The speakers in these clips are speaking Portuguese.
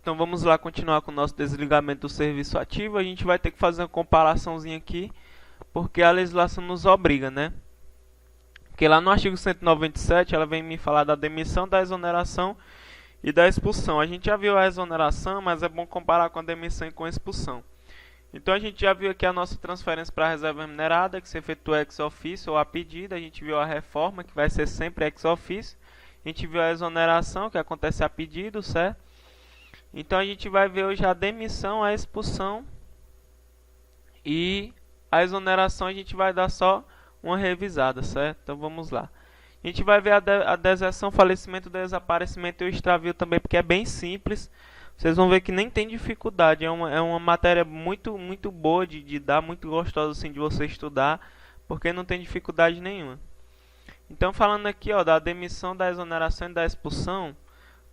Então vamos lá continuar com o nosso desligamento do serviço ativo. A gente vai ter que fazer uma comparaçãozinha aqui, porque a legislação nos obriga, né? Porque lá no artigo 197 ela vem me falar da demissão, da exoneração e da expulsão. A gente já viu a exoneração, mas é bom comparar com a demissão e com a expulsão. Então a gente já viu aqui a nossa transferência para a reserva remunerada, que se efetua ex officio ou a pedido. A gente viu a reforma, que vai ser sempre ex officio. A gente viu a exoneração, que acontece a pedido, certo? Então a gente vai ver hoje a demissão, a expulsão e a exoneração. A gente vai dar só uma revisada, certo? Então vamos lá. A gente vai ver a deserção, falecimento, desaparecimento e o extravio também, porque é bem simples. Vocês vão ver que nem tem dificuldade. É uma matéria muito boa de dar, muito gostosa assim, de você estudar, porque não tem dificuldade nenhuma. Então falando aqui ó, da demissão, da exoneração e da expulsão.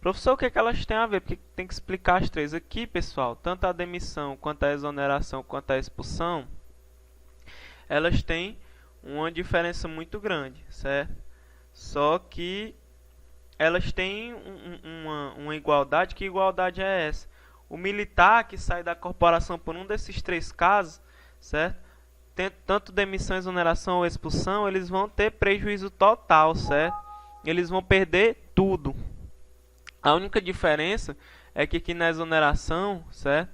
Professor, o que é que elas têm a ver? Porque tem que explicar as três aqui, pessoal. Tanto a demissão, quanto a exoneração, quanto a expulsão, elas têm uma diferença muito grande, certo? Só que elas têm uma igualdade. Que igualdade é essa? O militar que sai da corporação por um desses três casos, certo? Tanto demissão, exoneração ou expulsão, eles vão ter prejuízo total, certo? Eles vão perder tudo. A única diferença é que aqui na exoneração, certo?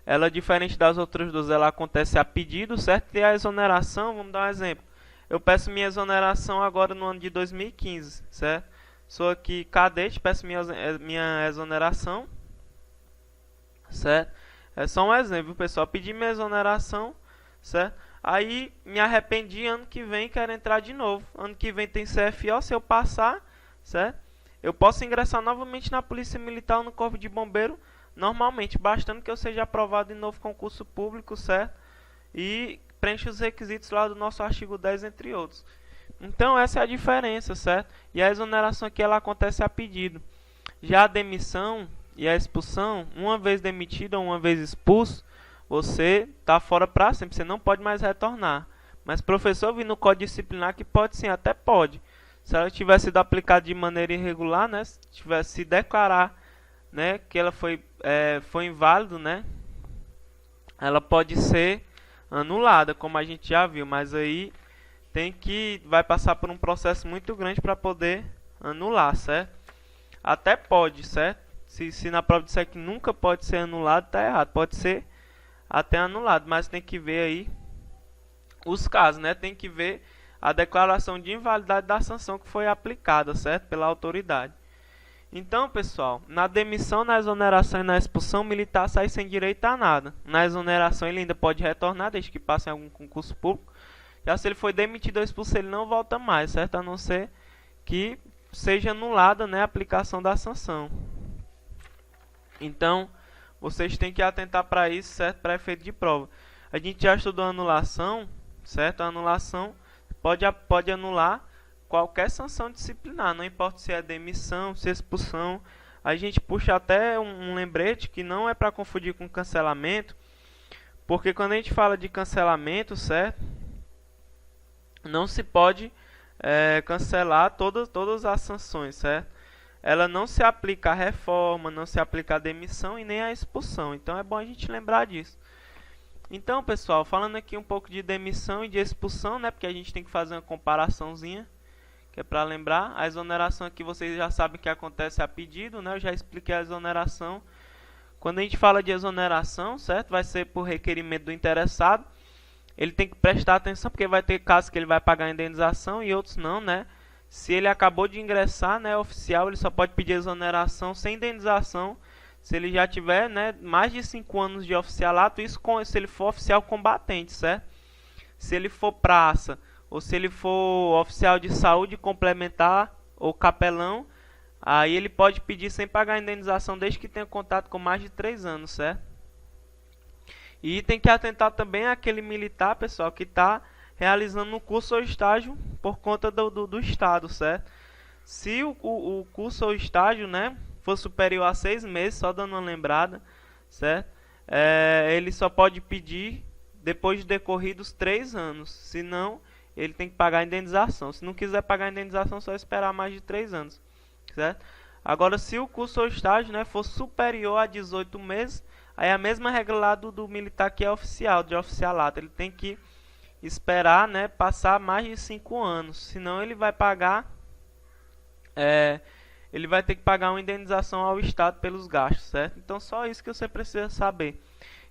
Ela, diferente das outras duas, ela acontece a pedido, certo? E a exoneração, vamos dar um exemplo. Eu peço minha exoneração agora no ano de 2015, certo? Sou aqui cadete, peço minha exoneração, certo? É só um exemplo, pessoal. Pedi minha exoneração, certo? Aí me arrependi, ano que vem quero entrar de novo. Ano que vem tem CFO, se eu passar, certo? Eu posso ingressar novamente na Polícia Militar ou no Corpo de Bombeiro, normalmente, bastando que eu seja aprovado em novo concurso público, certo? E preencha os requisitos lá do nosso artigo 10, entre outros. Então essa é a diferença, certo? E a exoneração aqui ela acontece a pedido. Já a demissão e a expulsão, uma vez demitido ou uma vez expulso, você está fora para sempre, você não pode mais retornar. Mas professor, eu vi no Código Disciplinar que pode sim, até pode. Se ela tivesse sido aplicada de maneira irregular, né, se tivesse se declarar, né, que ela foi inválido, né, ela pode ser anulada, como a gente já viu, mas aí vai passar por um processo muito grande para poder anular, certo? Até pode, certo? Se na prova disser que nunca pode ser anulado, tá errado. Pode ser até anulado, mas tem que ver aí os casos, né? Tem que ver a declaração de invalidade da sanção que foi aplicada, certo? Pela autoridade. Então, pessoal, na demissão, na exoneração e na expulsão, o militar sai sem direito a nada. Na exoneração, ele ainda pode retornar, desde que passe em algum concurso público. Já se ele foi demitido ou expulso, ele não volta mais, certo? A não ser que seja anulada, né, a aplicação da sanção. Então, vocês têm que atentar para isso, certo? Para efeito de prova. A gente já estudou a anulação, certo? A anulação pode anular qualquer sanção disciplinar, não importa se é demissão, se é expulsão. A gente puxa até um lembrete que não é para confundir com cancelamento, porque quando a gente fala de cancelamento, certo? Não se pode cancelar todas as sanções, certo? Ela não se aplica à reforma, não se aplica à demissão e nem à expulsão. Então é bom a gente lembrar disso. Então, pessoal, falando aqui um pouco de demissão e de expulsão, né? Porque a gente tem que fazer uma comparaçãozinha, que é para lembrar. A exoneração aqui vocês já sabem que acontece a pedido, né? Eu já expliquei a exoneração. Quando a gente fala de exoneração, certo? Vai ser por requerimento do interessado. Ele tem que prestar atenção, porque vai ter casos que ele vai pagar a indenização e outros não, né? Se ele acabou de ingressar, né, oficial, ele só pode pedir exoneração sem indenização se ele já tiver, né, mais de 5 anos de oficialato, isso se ele for oficial combatente, certo? Se ele for praça, ou se ele for oficial de saúde complementar ou capelão, aí ele pode pedir sem pagar a indenização desde que tenha contato com mais de 3 anos, certo? E tem que atentar também àquele militar, pessoal, que está realizando um curso ou estágio por conta do Estado, certo? Se o curso ou estágio, né, for superior a 6 meses, só dando uma lembrada, certo? Ele só pode pedir depois de decorridos 3 anos. Se não, ele tem que pagar a indenização. Se não quiser pagar a indenização, só esperar mais de 3 anos, certo? Agora, se o curso ou estágio, né, for superior a 18 meses, aí é a mesma regra lá do militar que é oficial, de oficialato. Ele tem que esperar, né, passar mais de 5 anos, senão ele vai pagar, ele vai ter que pagar uma indenização ao Estado pelos gastos, certo? Então, só isso que você precisa saber.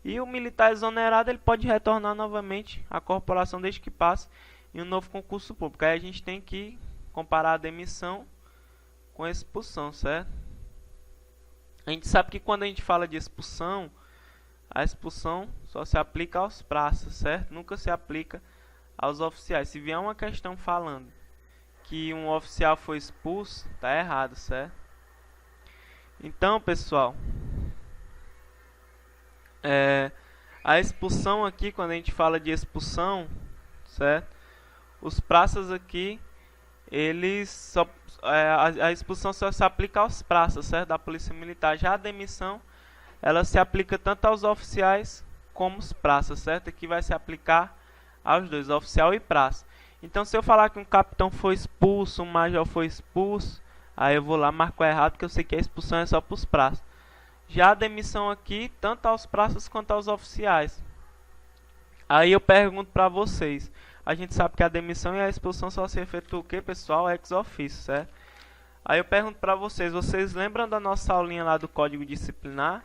E o militar exonerado, ele pode retornar novamente à corporação desde que passe em um novo concurso público. Aí a gente tem que comparar a demissão com a expulsão, certo? A gente sabe que quando a gente fala de expulsão, a expulsão só se aplica aos praças, certo? Nunca se aplica aos oficiais. Se vier uma questão falando que um oficial foi expulso, tá errado, certo? Então, pessoal, a expulsão aqui, quando a gente fala de expulsão, certo? Os praças aqui, eles só, a expulsão só se aplica aos praças, certo? Da Polícia Militar. Já a demissão, ela se aplica tanto aos oficiais como aos praças, certo? Aqui vai se aplicar aos dois, oficial e praça. Então, se eu falar que um capitão foi expulso, um major foi expulso, aí eu vou lá, marco errado, porque eu sei que a expulsão é só para os praças. Já a demissão aqui, tanto aos praças quanto aos oficiais. Aí eu pergunto para vocês, a gente sabe que a demissão e a expulsão só se efetua o que, pessoal? Ex officio, certo? Aí eu pergunto para vocês, vocês lembram da nossa aulinha lá do Código Disciplinar?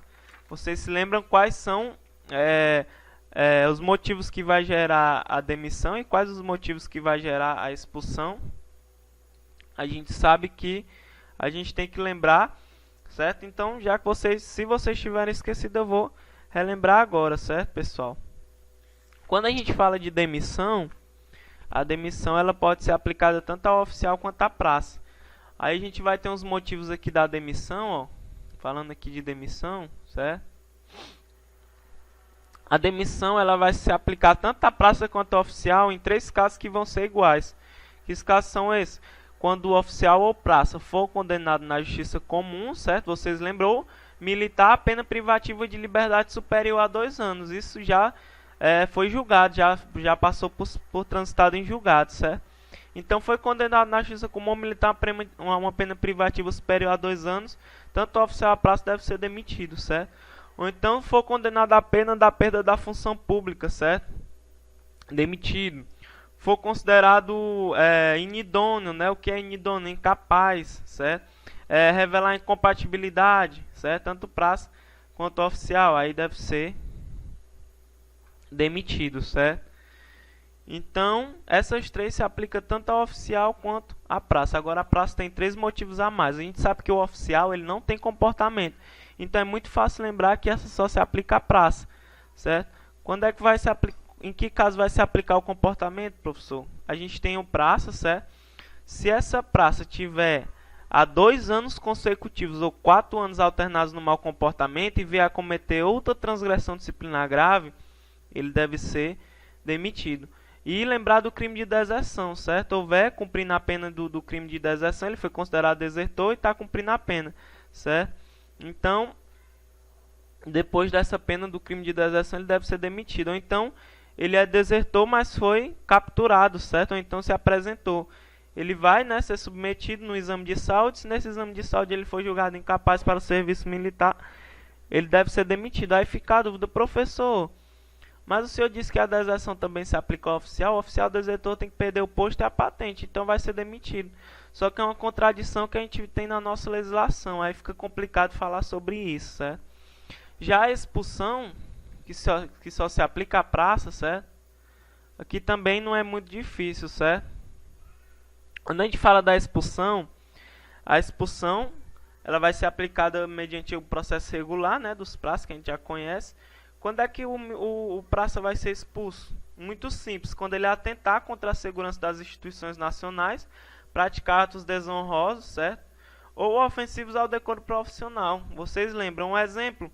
Vocês se lembram quais são os motivos que vai gerar a demissão e quais os motivos que vai gerar a expulsão? A gente sabe que a gente tem que lembrar, certo? Então, já que se vocês tiverem esquecido, eu vou relembrar agora, certo, pessoal? Quando a gente fala de demissão, a demissão ela pode ser aplicada tanto ao oficial quanto à praça. Aí a gente vai ter uns motivos aqui da demissão, ó. Falando aqui de demissão, certo? A demissão ela vai se aplicar tanto à praça quanto ao oficial em 3 casos que vão ser iguais. Que os casos são esses? Quando o oficial ou praça for condenado na justiça comum, certo? Vocês lembrou? Militar, a pena privativa de liberdade superior a 2 anos. Isso já foi julgado, já passou por transitado em julgado, certo? Então foi condenado na justiça comum militar uma pena privativa superior a 2 anos, tanto o oficial a praça deve ser demitido, certo? Ou então for condenado à pena da perda da função pública, certo? Demitido. For considerado inidôneo, né? O que é inidôneo? Incapaz, certo? Revelar incompatibilidade, certo? Tanto praça quanto oficial, aí deve ser demitido, certo? Então, essas 3 se aplicam tanto ao oficial quanto à praça. Agora, a praça tem 3 motivos a mais. A gente sabe que o oficial ele não tem comportamento. Então, é muito fácil lembrar que essa só se aplica à praça, certo? Quando é que vai se aplicar? Em que caso vai se aplicar o comportamento, professor? A gente tem o praça, certo? Se essa praça tiver há 2 anos consecutivos ou 4 anos alternados no mau comportamento e vier a cometer outra transgressão disciplinar grave, ele deve ser demitido. E lembrar do crime de deserção, certo? Houver cumprindo a pena do crime de deserção, ele foi considerado desertor e está cumprindo a pena, certo? Então, depois dessa pena do crime de deserção, ele deve ser demitido. Ou então, ele é desertor, mas foi capturado, certo? Ou então se apresentou. Ele vai, né, ser submetido no exame de saúde. Se nesse exame de saúde ele for julgado incapaz para o serviço militar, ele deve ser demitido. Aí fica a dúvida, professor, mas o senhor disse que a deserção também se aplica ao oficial. O oficial desertor tem que perder o posto e a patente, então vai ser demitido. Só que é uma contradição que a gente tem na nossa legislação. Aí fica complicado falar sobre isso, certo? Já a expulsão, que só se aplica à praça, certo? Aqui também não é muito difícil, certo? Quando a gente fala da expulsão, a expulsão ela vai ser aplicada mediante o processo regular, né, dos praças que a gente já conhece. Quando é que o praça vai ser expulso? Muito simples, quando ele atentar contra a segurança das instituições nacionais, praticar atos desonrosos, certo? Ou ofensivos ao decoro profissional. Vocês lembram um exemplo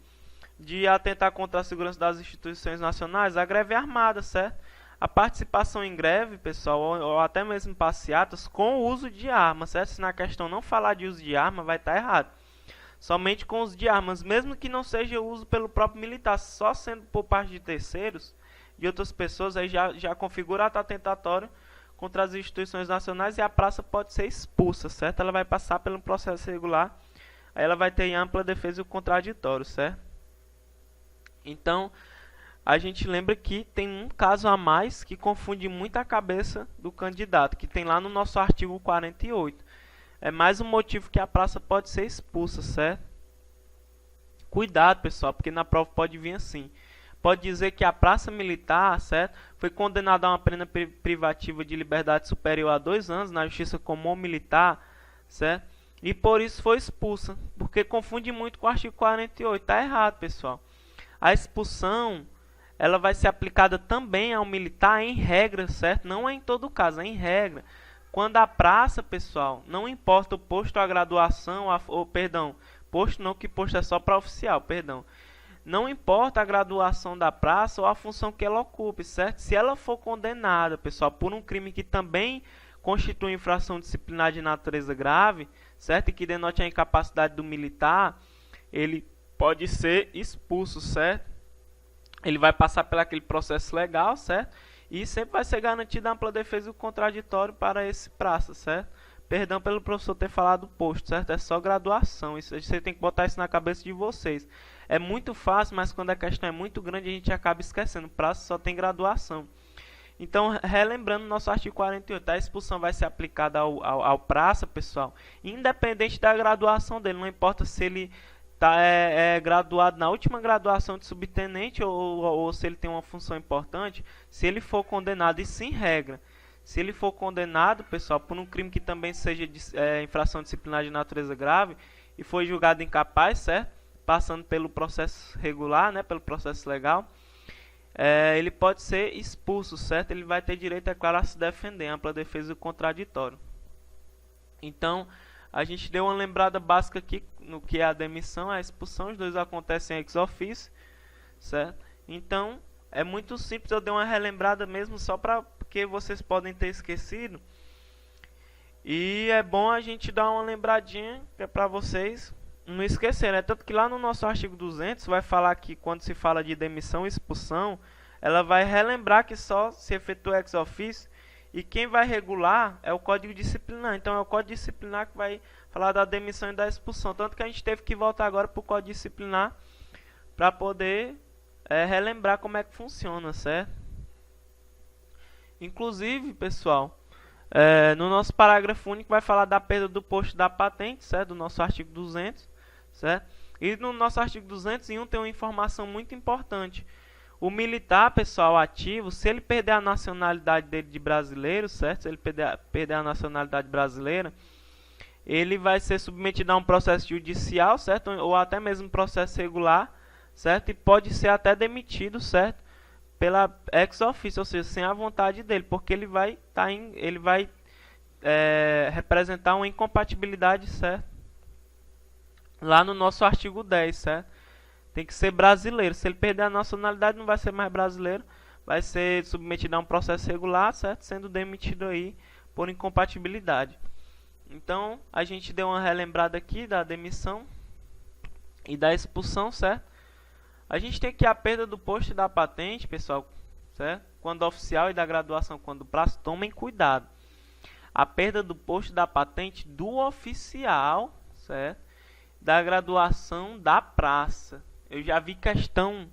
de atentar contra a segurança das instituições nacionais? A greve armada, certo? A participação em greve, pessoal, ou até mesmo passeatas com o uso de armas, certo? Se na questão não falar de uso de arma, vai estar errado. Somente com uso de armas, mesmo que não seja uso pelo próprio militar, só sendo por parte de terceiros, de outras pessoas, aí já configura ato atentatório contra as instituições nacionais e a praça pode ser expulsa, certo? Ela vai passar pelo processo regular aí ela vai ter ampla defesa e o contraditório, certo? Então, a gente lembra que tem um caso a mais que confunde muito a cabeça do candidato, que tem lá no nosso artigo 48. É mais um motivo que a praça pode ser expulsa, certo? Cuidado, pessoal, porque na prova pode vir assim. Pode dizer que a praça militar, certo, foi condenada a uma pena privativa de liberdade superior a 2 anos na justiça comum militar, certo? E por isso foi expulsa, porque confunde muito com o artigo 48. Tá errado, pessoal. A expulsão, ela vai ser aplicada também ao militar em regra, certo? Não é em todo caso, é em regra. Quando a praça, pessoal, não importa o posto ou a graduação, posto não, que posto é só para oficial, perdão. Não importa a graduação da praça ou a função que ela ocupe, certo? Se ela for condenada, pessoal, por um crime que também constitui infração disciplinar de natureza grave, certo? E que denote a incapacidade do militar, ele pode ser expulso, certo? Ele vai passar por aquele processo legal, certo? E sempre vai ser garantida ampla defesa e o contraditório para esse praça, certo? Perdão pelo professor ter falado posto, certo? É só graduação. Isso, você tem que botar isso na cabeça de vocês. É muito fácil, mas quando a questão é muito grande, a gente acaba esquecendo. Praça só tem graduação. Então, relembrando nosso artigo 48, a expulsão vai ser aplicada ao praça, pessoal, independente da graduação dele. Não importa se ele é graduado na última graduação de subtenente ou se ele tem uma função importante. Se ele for condenado, e sem regra, se ele for condenado, pessoal, por um crime que também seja infração disciplinar de natureza grave e foi julgado incapaz, certo? Passando pelo processo regular, né, pelo processo legal, ele pode ser expulso, certo? Ele vai ter direito, é claro, a se defender, ampla defesa e contraditório. Então, a gente deu uma lembrada básica aqui no que é a demissão, a expulsão, os dois acontecem ex officio, certo? Então, é muito simples, eu dei uma relembrada mesmo só porque vocês podem ter esquecido. E é bom a gente dar uma lembradinha que é para vocês não esquecerem, né? Tanto que lá no nosso artigo 200 vai falar que quando se fala de demissão e expulsão, ela vai relembrar que só se efetua ex officio e quem vai regular é o Código Disciplinar. Então é o Código Disciplinar que vai falar da demissão e da expulsão. Tanto que a gente teve que voltar agora para o Código Disciplinar para poder relembrar como é que funciona, certo? Inclusive, pessoal, no nosso parágrafo único vai falar da perda do posto da patente, certo? Do nosso artigo 200, certo? E no nosso artigo 201 tem uma informação muito importante. O militar, pessoal, ativo, se ele perder a nacionalidade dele de brasileiro, certo? Se ele perder a nacionalidade brasileira, ele vai ser submetido a um processo judicial, certo? Ou até mesmo processo regular, certo? E pode ser até demitido, certo? Pela ex officio, ou seja, sem a vontade dele, porque ele vai representar uma incompatibilidade, certo? Lá no nosso artigo 10, certo? Tem que ser brasileiro. Se ele perder a nacionalidade, não vai ser mais brasileiro, vai ser submetido a um processo regular, certo? Sendo demitido aí por incompatibilidade. Então, a gente deu uma relembrada aqui da demissão e da expulsão, certo? A gente tem aqui a perda do posto e da patente, pessoal, certo? Quando oficial e da graduação quando prazo, tomem cuidado. A perda do posto e da patente do oficial, certo? Da graduação da praça. Eu já vi questão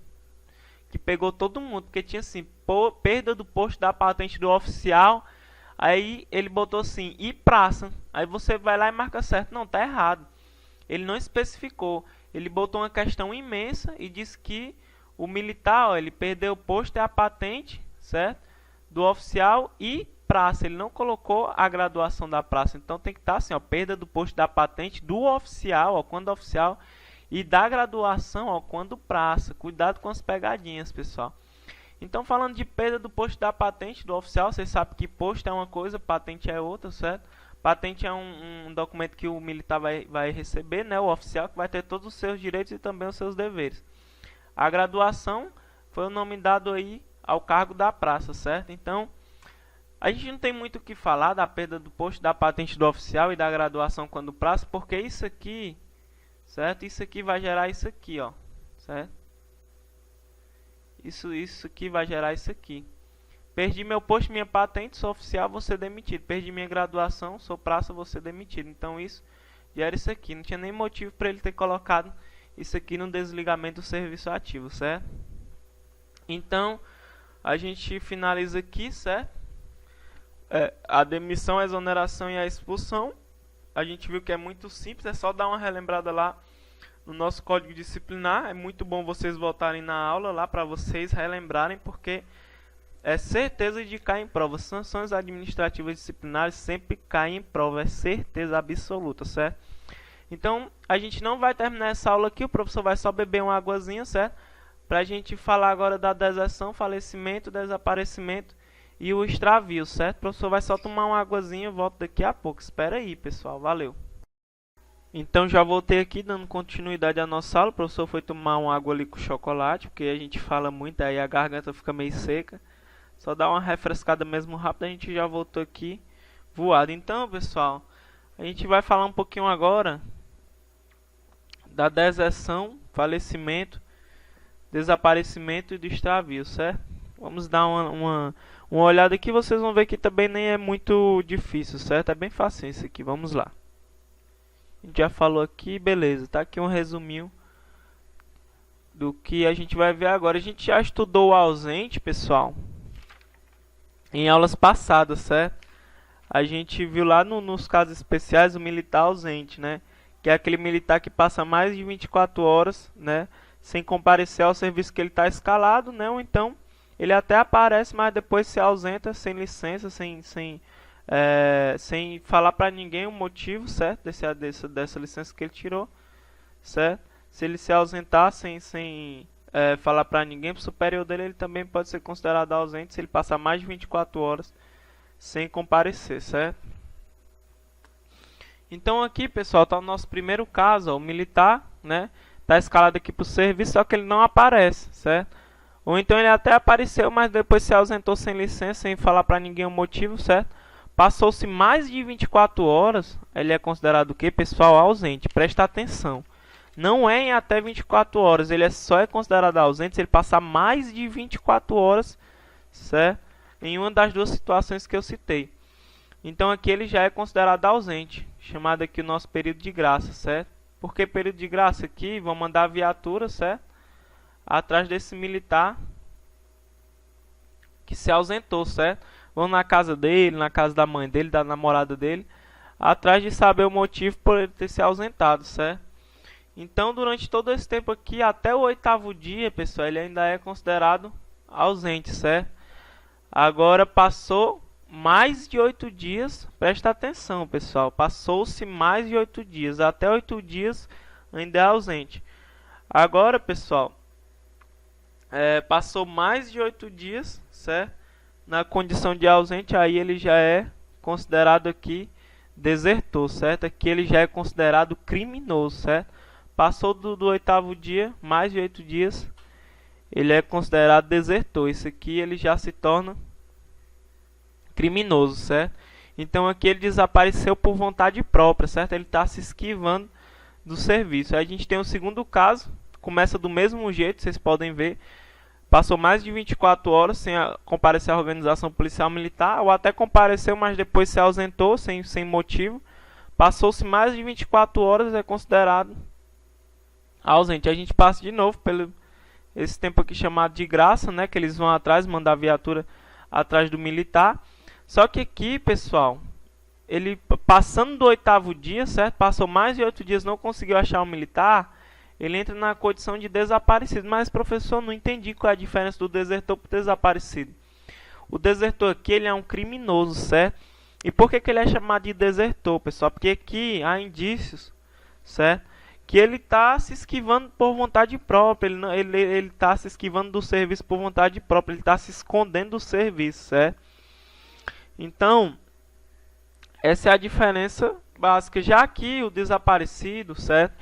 que pegou todo mundo, porque tinha assim, perda do posto da patente do oficial, aí ele botou assim, e praça. Aí você vai lá e marca certo. Não, tá errado. Ele não especificou. Ele botou uma questão imensa e disse que o militar, ele perdeu o posto e a patente, certo? Do oficial e praça. Ele não colocou a graduação da praça. Então tem que estar assim, ó, perda do posto da patente do oficial, ó, quando oficial, e da graduação, ó, quando praça. Cuidado com as pegadinhas, pessoal. Então, falando de perda do posto da patente do oficial, vocês sabem que posto é uma coisa, patente é outra, certo? Patente é um documento que o militar vai receber, né? O oficial que vai ter todos os seus direitos e também os seus deveres. A graduação foi o nome dado aí ao cargo da praça, certo? Então, a gente não tem muito o que falar da perda do posto, da patente do oficial e da graduação quando praça, porque isso aqui, certo? Isso aqui vai gerar isso aqui, ó, certo? Isso aqui vai gerar isso aqui. Perdi meu posto, minha patente, sou oficial, vou ser demitido. Perdi minha graduação, sou praça, vou ser demitido. Então isso E era isso aqui, não tinha nem motivo para ele ter colocado isso aqui no desligamento do serviço ativo, certo? Então, a gente finaliza aqui, certo? A demissão, a exoneração e a expulsão. A gente viu que é muito simples, é só dar uma relembrada lá no nosso código disciplinar. É muito bom vocês voltarem na aula lá para vocês relembrarem, porque é certeza de cair em prova. Sanções administrativas disciplinares sempre caem em prova, é certeza absoluta, certo? Então, a gente não vai terminar essa aula aqui, o professor vai só beber uma aguazinha, certo? Pra gente falar agora da deserção, falecimento, desaparecimento e o extravio, certo? O professor vai só tomar uma aguazinha, eu volto daqui a pouco. Espera aí, pessoal. Valeu. Então, já voltei aqui, dando continuidade à nossa aula. O professor foi tomar uma água ali com chocolate, porque a gente fala muito, aí a garganta fica meio seca. Só dá uma refrescada mesmo rápido, a gente já voltou aqui voado. Então, pessoal, a gente vai falar um pouquinho agora da deserção, falecimento, desaparecimento e do extravio, certo? Vamos dar uma olhada aqui, vocês vão ver que também nem é muito difícil, certo? É bem fácil isso aqui, vamos lá. A gente já falou aqui, beleza, tá aqui um resuminho do que a gente vai ver agora. A gente já estudou o ausente, pessoal, em aulas passadas, certo? A gente viu lá nos casos especiais o militar ausente, né? Que é aquele militar que passa mais de 24 horas, né, sem comparecer ao serviço que ele está escalado, né? Ou então ele até aparece, mas depois se ausenta sem licença, sem falar para ninguém o motivo, certo? Dessa licença que ele tirou, certo? Se ele se ausentar sem falar para ninguém, pro superior dele, ele também pode ser considerado ausente se ele passar mais de 24 horas sem comparecer, certo? Então aqui, pessoal, está o nosso primeiro caso, ó, o militar, né? Está escalado aqui para o serviço, só que ele não aparece, certo? Ou então ele até apareceu, mas depois se ausentou sem licença, sem falar para ninguém o motivo, certo? Passou-se mais de 24 horas, ele é considerado o quê, pessoal? Ausente. Presta atenção. Não é em até 24 horas, ele só é considerado ausente se ele passar mais de 24 horas, certo? Em uma das duas situações que eu citei. Então aqui ele já é considerado ausente, chamado aqui o nosso período de graça, certo? Por que período de graça? Aqui vão mandar a viatura, certo? Atrás desse militar que se ausentou, certo? Vão na casa dele, na casa da mãe dele, da namorada dele, atrás de saber o motivo por ele ter se ausentado, certo? Então durante todo esse tempo aqui, até o 8º dia, pessoal, ele ainda é considerado ausente, certo? Agora passou mais de 8 dias, presta atenção, pessoal, passou-se mais de 8 dias, até 8 dias ainda é ausente. Agora, pessoal, passou mais de 8 dias, certo? Na condição de ausente, aí ele já é considerado aqui desertor, certo? Aqui ele já é considerado criminoso, certo? Passou do 8º dia, mais de 8 dias, ele é considerado desertor. Isso aqui ele já se torna criminoso, certo? Então aqui ele desapareceu por vontade própria, certo? Ele está se esquivando do serviço. Aí a gente tem o segundo caso, começa do mesmo jeito, vocês podem ver. Passou mais de 24 horas sem comparecer à organização policial militar, ou até compareceu, mas depois se ausentou sem motivo. Passou-se mais de 24 horas, é considerado ausente. A gente passa de novo pelo esse tempo aqui chamado de graça, né? Que eles vão atrás, mandar a viatura atrás do militar. Só que aqui, pessoal, ele passando do 8º dia, certo? Passou mais de 8 dias, não conseguiu achar o militar, ele entra na condição de desaparecido. Mas, professor, não entendi qual é a diferença do desertor para o desaparecido. O desertor aqui, ele é um criminoso, certo? E por que ele é chamado de desertor, pessoal? Porque aqui há indícios, certo? Que ele está se esquivando por vontade própria, ele está se esquivando do serviço por vontade própria, ele está se escondendo do serviço, certo? Então, essa é a diferença básica. Já aqui o desaparecido, certo?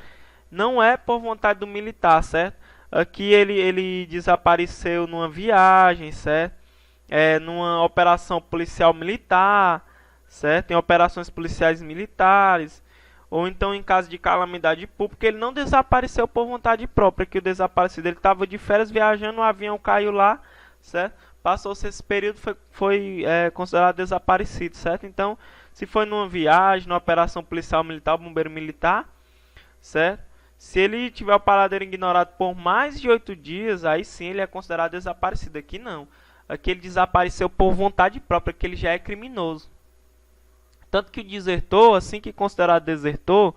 Não é por vontade do militar, certo? Aqui ele desapareceu numa viagem, certo? Numa operação policial militar, certo? Em operações policiais militares, ou então em caso de calamidade pública. Ele não desapareceu por vontade própria, que o desaparecido ele estava de férias viajando, o avião caiu lá, certo? Passou-se esse período, foi considerado desaparecido, certo? Então, Se foi numa viagem, numa operação policial militar ou bombeiro militar, certo? Se ele tiver o paradeiro ignorado por mais de 8 dias, aí sim ele é considerado desaparecido. Aqui não. Aqui ele desapareceu por vontade própria, que ele já é criminoso. Tanto que o desertor, assim que considerado desertor,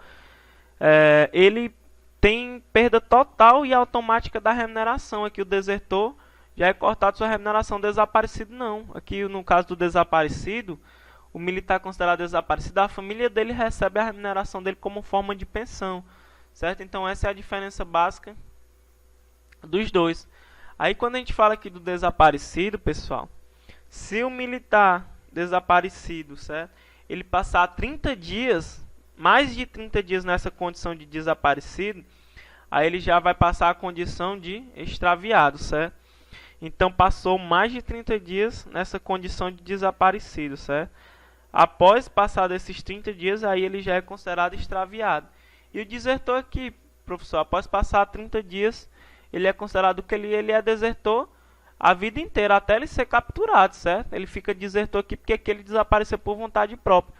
ele tem perda total e automática da remuneração. Aqui o desertor já é cortado sua remuneração. Desaparecido não. Aqui no caso do desaparecido, o militar considerado desaparecido, a família dele recebe a remuneração dele como forma de pensão. Certo? Então essa é a diferença básica dos dois. Aí quando a gente fala aqui do desaparecido, pessoal, se o militar desaparecido, certo? Ele passar 30 dias, mais de 30 dias nessa condição de desaparecido, aí ele já vai passar a condição de extraviado, certo? Então passou mais de 30 dias nessa condição de desaparecido, certo? Após passar desses 30 dias, aí ele já é considerado extraviado. E o desertor aqui, professor, após passar 30 dias, ele é considerado que ele é desertor a vida inteira, até ele ser capturado, certo? Ele fica desertor aqui porque aqui ele desapareceu por vontade própria.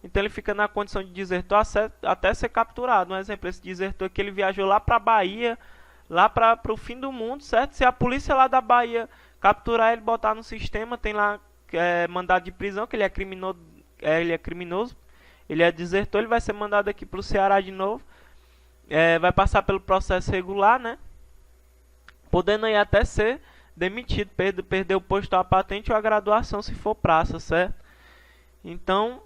Então ele fica na condição de desertor até ser capturado. Um exemplo, esse desertor aqui, ele viajou lá para a Bahia, lá para o fim do mundo, certo? Se a polícia lá da Bahia capturar ele, botar no sistema, tem lá mandado de prisão, que ele é criminoso, ele é desertor, ele vai ser mandado aqui para o Ceará de novo, vai passar pelo processo regular, né? Podendo aí até ser demitido, perder o posto, a patente ou a graduação se for praça, certo? Então,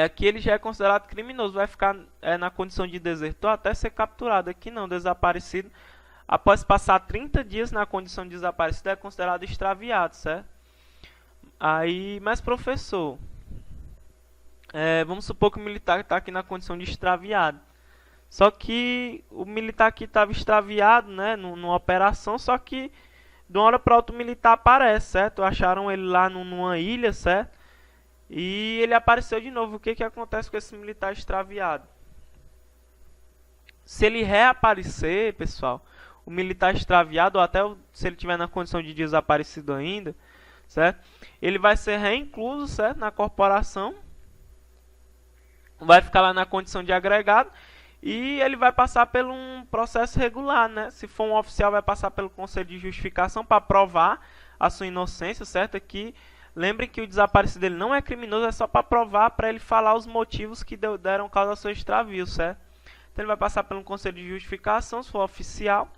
aqui ele já é considerado criminoso, vai ficar na condição de desertor até ser capturado. Aqui não, desaparecido. Após passar 30 dias na condição de desaparecido, é considerado extraviado, certo? Aí, mas professor, vamos supor que o militar está aqui na condição de extraviado. Só que o militar aqui estava extraviado, né, numa operação, só que de uma hora para outra o militar aparece, certo? Acharam ele lá numa ilha, certo? E ele apareceu de novo. O que acontece com esse militar extraviado? Se ele reaparecer, pessoal, o militar extraviado, ou até se ele estiver na condição de desaparecido ainda, certo? Ele vai ser reincluso, certo, na corporação, vai ficar lá na condição de agregado e ele vai passar por um processo regular, né? Se for um oficial, vai passar pelo conselho de justificação para provar a sua inocência, certo? Aqui, lembrem que o desaparecido dele não é criminoso, é só para provar, para ele falar os motivos que deram causa ao seu extravio, certo? Então ele vai passar pelo conselho de justificação, se for oficial,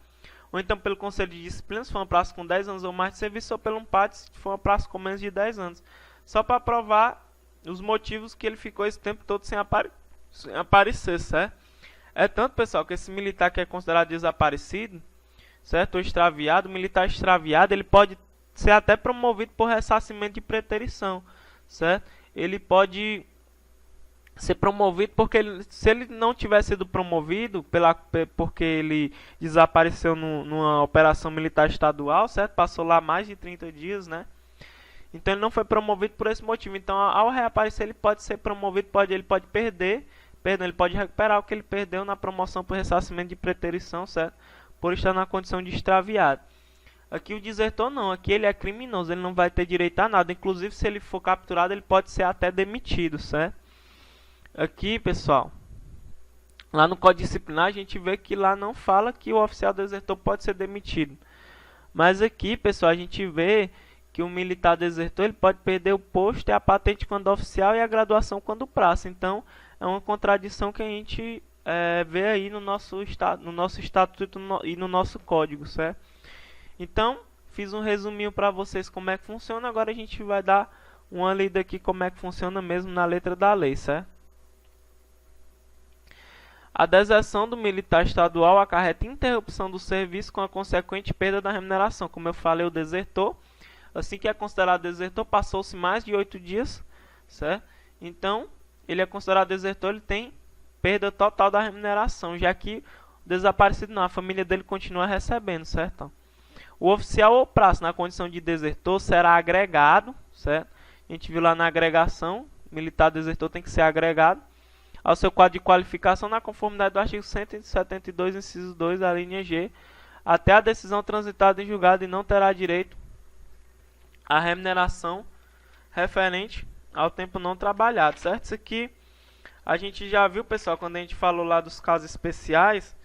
ou então pelo conselho de disciplina, se for uma praça com 10 anos ou mais de serviço, ou pelo PAD, se for uma praça com menos de 10 anos. Só para provar os motivos que ele ficou esse tempo todo sem aparecer, certo? É tanto, pessoal, que esse militar que é considerado desaparecido, certo, ou extraviado, o militar extraviado, ele pode ser até promovido por ressarcimento de preterição, certo? Ele pode ser promovido porque se ele não tivesse sido promovido porque ele desapareceu numa operação militar estadual, certo? Passou lá mais de 30 dias, né? Então ele não foi promovido por esse motivo. Então ao reaparecer ele pode ser promovido, ele pode perder, ele pode recuperar o que ele perdeu na promoção por ressarcimento de preterição, certo? Por estar na condição de extraviado. Aqui o desertor não, aqui ele é criminoso, ele não vai ter direito a nada. Inclusive se ele for capturado ele pode ser até demitido, certo? Aqui, pessoal, lá no Código Disciplinar a gente vê que lá não fala que o oficial desertor pode ser demitido. Mas aqui, pessoal, a gente vê que o militar desertor ele pode perder o posto e a patente quando oficial e a graduação quando praça. Então, é uma contradição que a gente vê aí no nosso estatuto e no nosso código, certo? Então, fiz um resuminho para vocês como é que funciona. Agora a gente vai dar uma lida aqui como é que funciona mesmo na letra da lei, certo? A deserção do militar estadual acarreta interrupção do serviço com a consequente perda da remuneração. Como eu falei, o desertor, assim que é considerado desertor, passou-se mais de 8 dias, certo? Então, ele é considerado desertor, ele tem perda total da remuneração, já que o desaparecido não, a família dele continua recebendo, certo? O oficial ou praça na condição de desertor será agregado, certo? A gente viu lá na agregação, militar desertor tem que ser agregado ao seu quadro de qualificação na conformidade do artigo 172, inciso 2, da linha G, até a decisão transitada em julgado e não terá direito à remuneração referente ao tempo não trabalhado, certo? Isso aqui a gente já viu, pessoal, quando a gente falou lá dos casos especiais,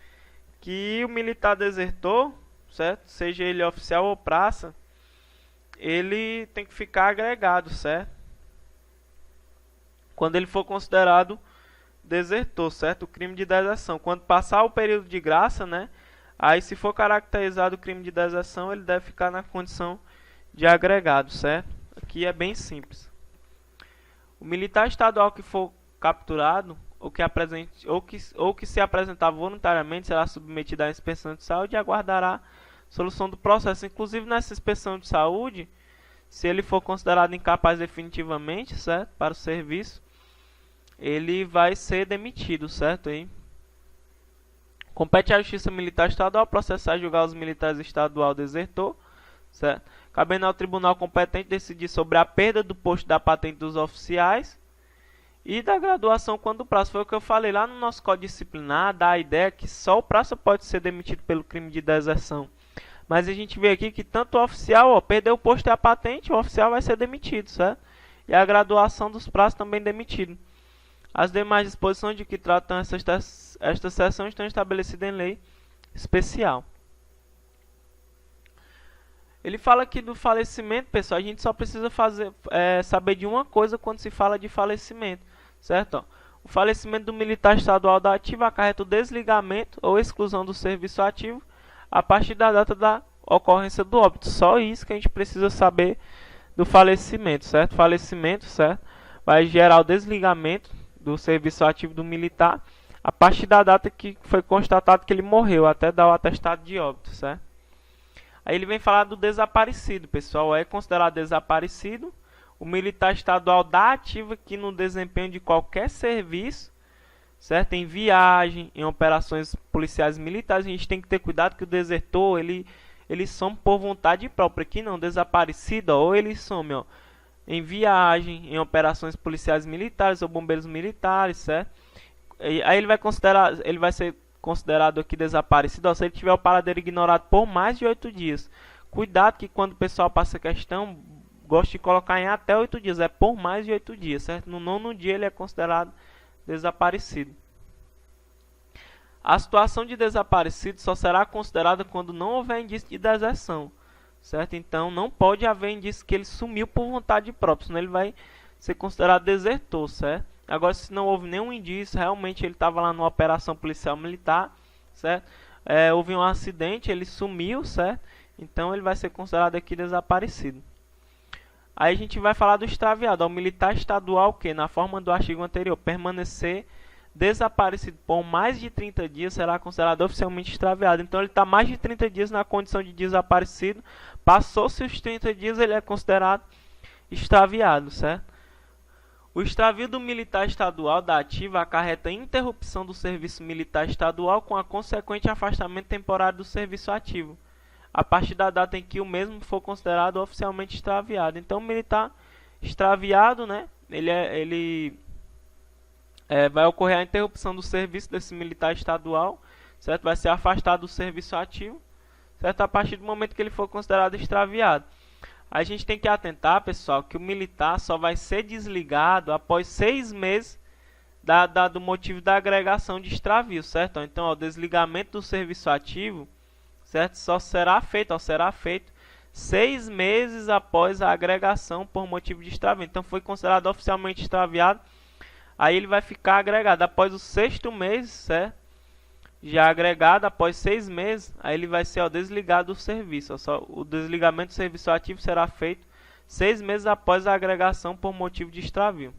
que o militar desertor, certo? Seja ele oficial ou praça, ele tem que ficar agregado, certo? Quando ele for considerado desertor, certo? O crime de deserção. Quando passar o período de graça, né? Aí, se for caracterizado o crime de deserção, ele deve ficar na condição de agregado, certo? Aqui é bem simples. O militar estadual que for capturado ou que se apresentar voluntariamente será submetido à inspeção de saúde e aguardará solução do processo. Inclusive, nessa inspeção de saúde, se ele for considerado incapaz definitivamente, certo, para o serviço, ele vai ser demitido, certo? Aí compete à Justiça Militar Estadual processar e julgar os militares estadual desertor, certo? Cabendo ao tribunal competente decidir sobre a perda do posto da patente dos oficiais e da graduação quando o praça. Foi o que eu falei lá no nosso código disciplinar, dá a ideia que só o praça pode ser demitido pelo crime de deserção. Mas a gente vê aqui que tanto o oficial, perdeu o posto e a patente, o oficial vai ser demitido, certo? E a graduação dos praças também demitido. As demais disposições de que tratam esta seção estão estabelecidas em lei especial. Ele fala aqui do falecimento, pessoal. A gente só precisa saber de uma coisa quando se fala de falecimento, certo? Ó, o falecimento do militar estadual da ativa acarreta o desligamento ou exclusão do serviço ativo a partir da data da ocorrência do óbito. Só isso que a gente precisa saber do falecimento, certo? Falecimento, certo? Vai gerar o desligamento do serviço ativo do militar a partir da data que foi constatado que ele morreu, até dar o atestado de óbito, certo? Aí ele vem falar do desaparecido, pessoal. É considerado desaparecido o militar estadual da ativa que no desempenho de qualquer serviço, certo? Em viagem, em operações policiais militares, a gente tem que ter cuidado que o desertor, ele some por vontade própria. Aqui não, desaparecido, ou ele some, ó, em viagem, em operações policiais militares ou bombeiros militares, certo? Aí ele vai ser considerado aqui desaparecido, ó, se ele tiver o paradeiro ignorado por mais de 8 dias. Cuidado que quando o pessoal passa a questão, gosta de colocar em até 8 dias, é por mais de 8 dias, certo? No 9º dia ele é considerado desaparecido. A situação de desaparecido só será considerada quando não houver indício de deserção, certo? Então não pode haver indício que ele sumiu por vontade própria, senão ele vai ser considerado desertor, certo? Agora, se não houve nenhum indício, realmente ele estava lá numa operação policial militar, certo? Houve um acidente, ele sumiu, certo? Então ele vai ser considerado aqui desaparecido. Aí a gente vai falar do extraviado. O militar estadual que, na forma do artigo anterior, permanecer desaparecido por mais de 30 dias será considerado oficialmente extraviado. Então ele está mais de 30 dias na condição de desaparecido. Passou-se os 30 dias, ele é considerado extraviado, certo? O extravio do militar estadual da ativa acarreta a interrupção do serviço militar estadual com a consequente afastamento temporário do serviço ativo, a partir da data em que o mesmo for considerado oficialmente extraviado. Então, o militar extraviado, né, vai ocorrer a interrupção do serviço desse militar estadual, certo? Vai ser afastado do serviço ativo, certo? A partir do momento que ele for considerado extraviado. A gente tem que atentar, pessoal, que o militar só vai ser desligado após 6 meses do motivo da agregação de extravio, certo? Então, o desligamento do serviço ativo, certo? Só será feito 6 meses após a agregação por motivo de extravio. Então, foi considerado oficialmente extraviado, aí ele vai ficar agregado após o 6º mês, certo? Já agregado após 6 meses, aí ele vai ser desligado do serviço. O desligamento do serviço ativo será feito 6 meses após a agregação por motivo de extravio.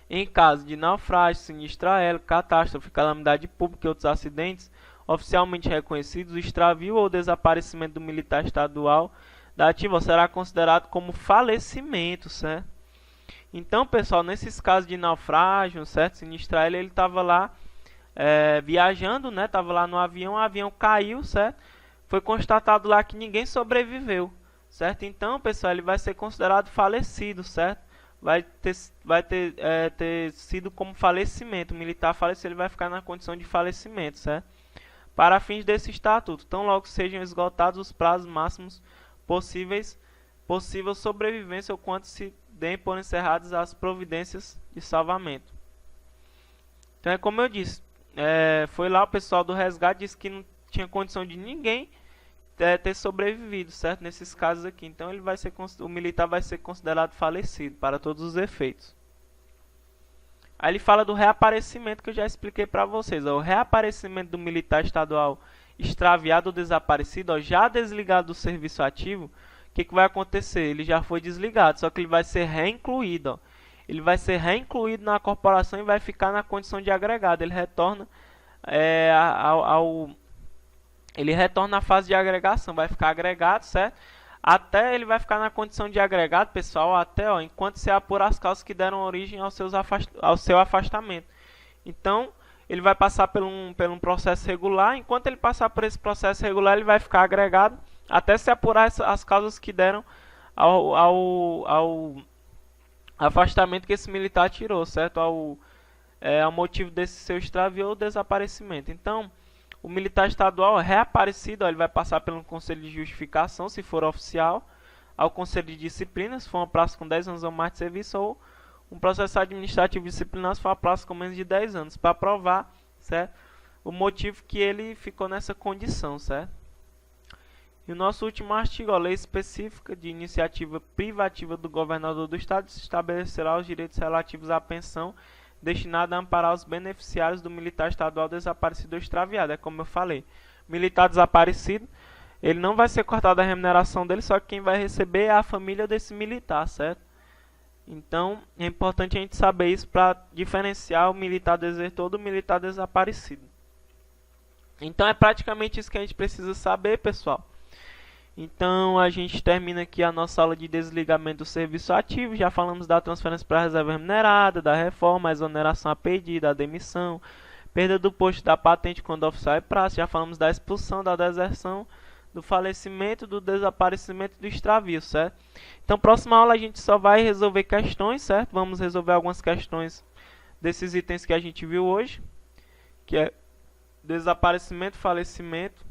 Em caso de naufrágio, sinistro aéreo, catástrofe, calamidade pública e outros acidentes oficialmente reconhecidos, o extravio ou desaparecimento do militar estadual da ativa será considerado como falecimento, certo? Então, pessoal, nesses casos de naufrágio, certo? Sinistro aéreo, ele estava lá viajando, né? Tava lá no avião, o avião caiu, certo? Foi constatado lá que ninguém sobreviveu, certo? Então, pessoal, ele vai ser considerado falecido, certo? Vai ter sido como falecimento. O militar falecido, ele vai ficar na condição de falecimento, certo? Para fins desse estatuto, tão logo sejam esgotados os prazos máximos possível sobrevivência ou quanto se deem por encerradas as providências de salvamento. Então é como eu disse, foi lá o pessoal do resgate, disse que não tinha condição de ninguém ter sobrevivido, certo? Nesses casos aqui. Então o militar vai ser considerado falecido para todos os efeitos. Aí ele fala do reaparecimento, que eu já expliquei para vocês. O reaparecimento do militar estadual extraviado ou desaparecido, já desligado do serviço ativo, o que vai acontecer? Ele já foi desligado, só que ele vai ser reincluído. Ele vai ser reincluído na corporação e vai ficar na condição de agregado. Ele retorna ele retorna à fase de agregação, vai ficar agregado, certo? Até ele vai ficar na condição de agregado, pessoal, enquanto se apura as causas que deram origem ao seu afastamento. Então, ele vai passar por um processo regular. Enquanto ele passar por esse processo regular, ele vai ficar agregado até se apurar as causas que deram ao afastamento que esse militar tirou, certo? Ao motivo desse seu extravio ou desaparecimento. Então, o militar estadual reaparecido, ele vai passar pelo conselho de justificação, se for oficial, ao conselho de disciplina, se for uma praça com 10 anos ou mais de serviço, ou um processo administrativo disciplinar, se for uma praça com menos de 10 anos, para provar, certo, o motivo que ele ficou nessa condição, certo? E o nosso último artigo, a lei específica de iniciativa privativa do governador do estado estabelecerá os direitos relativos à pensão destinada a amparar os beneficiários do militar estadual desaparecido ou extraviado. É como eu falei, militar desaparecido, ele não vai ser cortado a remuneração dele, só que quem vai receber é a família desse militar, certo? Então, é importante a gente saber isso para diferenciar o militar desertor do militar desaparecido. Então, é praticamente isso que a gente precisa saber, pessoal. Então, a gente termina aqui a nossa aula de desligamento do serviço ativo. Já falamos da transferência para a reserva remunerada, da reforma, a exoneração a pedido, a demissão, perda do posto da patente quando oficial é praça. Já falamos da expulsão, da deserção, do falecimento, do desaparecimento e do extravio, certo? Então, próxima aula a gente só vai resolver questões, certo? Vamos resolver algumas questões desses itens que a gente viu hoje, que é desaparecimento, falecimento,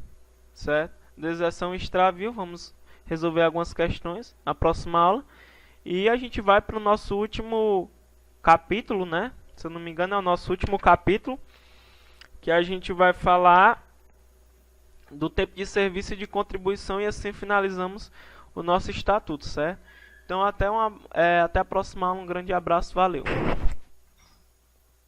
certo? Deserção e extravio. Vamos resolver algumas questões na próxima aula. E a gente vai para o nosso último capítulo, né? Se eu não me engano, é o nosso último capítulo, que a gente vai falar do tempo de serviço e de contribuição, e assim finalizamos o nosso estatuto, certo? Então, até a próxima aula. Um grande abraço, valeu!